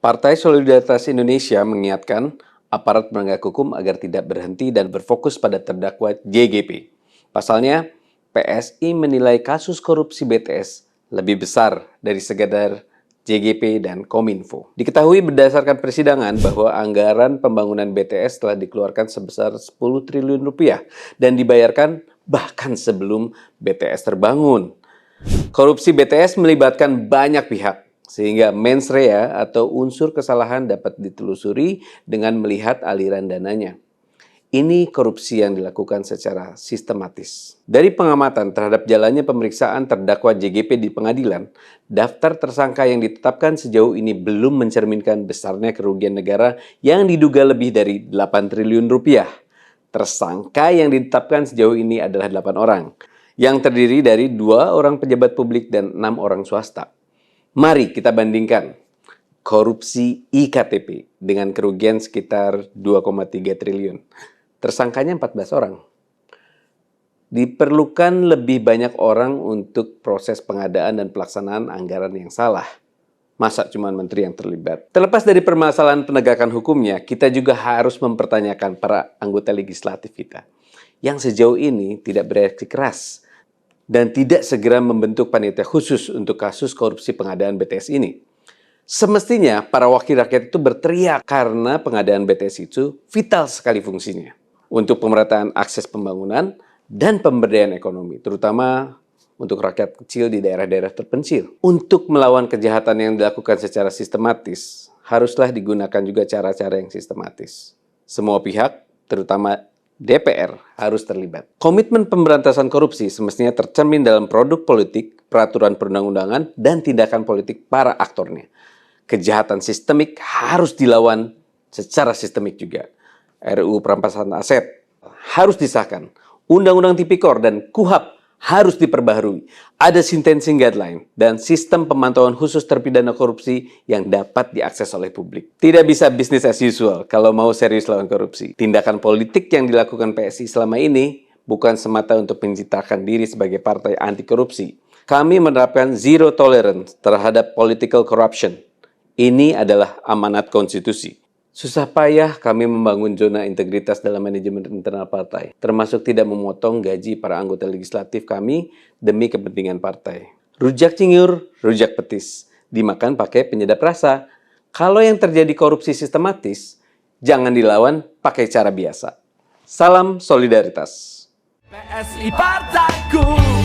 Partai Solidaritas Indonesia mengingatkan aparat penegak hukum agar tidak berhenti dan berfokus pada terdakwa JGP. Pasalnya, PSI menilai kasus korupsi BTS lebih besar dari sekadar JGP dan Kominfo. Diketahui berdasarkan persidangan bahwa anggaran pembangunan BTS telah dikeluarkan sebesar 10 triliun rupiah dan dibayarkan bahkan sebelum BTS terbangun. Korupsi BTS melibatkan banyak pihak, sehingga mens rea atau unsur kesalahan dapat ditelusuri dengan melihat aliran dananya. Ini korupsi yang dilakukan secara sistematis. Dari pengamatan terhadap jalannya pemeriksaan terdakwa JGP di pengadilan, daftar tersangka yang ditetapkan sejauh ini belum mencerminkan besarnya kerugian negara yang diduga lebih dari 8 triliun rupiah. Tersangka yang ditetapkan sejauh ini adalah 8 orang, yang terdiri dari 2 orang pejabat publik dan 6 orang swasta. Mari kita bandingkan korupsi IKTP dengan kerugian sekitar 2,3 triliun. Tersangkanya 14 orang. Diperlukan lebih banyak orang untuk proses pengadaan dan pelaksanaan anggaran yang salah. Masa cuma menteri yang terlibat? Terlepas dari permasalahan penegakan hukumnya, kita juga harus mempertanyakan para anggota legislatif kita yang sejauh ini tidak bereaksi keras dan tidak segera membentuk panitia khusus untuk kasus korupsi pengadaan BTS ini. Semestinya para wakil rakyat itu berteriak karena pengadaan BTS itu vital sekali fungsinya untuk pemerataan akses pembangunan dan pemberdayaan ekonomi, terutama untuk rakyat kecil di daerah-daerah terpencil. Untuk melawan kejahatan yang dilakukan secara sistematis, haruslah digunakan juga cara-cara yang sistematis. Semua pihak, terutama DPR, harus terlibat. Komitmen pemberantasan korupsi semestinya tercermin dalam produk politik, peraturan perundang-undangan, dan tindakan politik para aktornya. Kejahatan sistemik harus dilawan secara sistemik juga. RUU Perampasan Aset harus disahkan. Undang-undang Tipikor dan KUHP harus diperbaharui. Ada sentencing guideline dan sistem pemantauan khusus terpidana korupsi yang dapat diakses oleh publik. Tidak bisa business as usual kalau mau serius lawan korupsi. Tindakan politik yang dilakukan PSI selama ini bukan semata untuk menciptakan diri sebagai partai anti korupsi. Kami menerapkan zero tolerance terhadap political corruption. Ini adalah amanat konstitusi. Susah payah kami membangun zona integritas dalam manajemen internal partai, termasuk tidak memotong gaji para anggota legislatif kami demi kepentingan partai. Rujak cingur, rujak petis, dimakan pakai penyedap rasa. Kalau yang terjadi korupsi sistematis, jangan dilawan pakai cara biasa. Salam solidaritas. PSI Partaiku.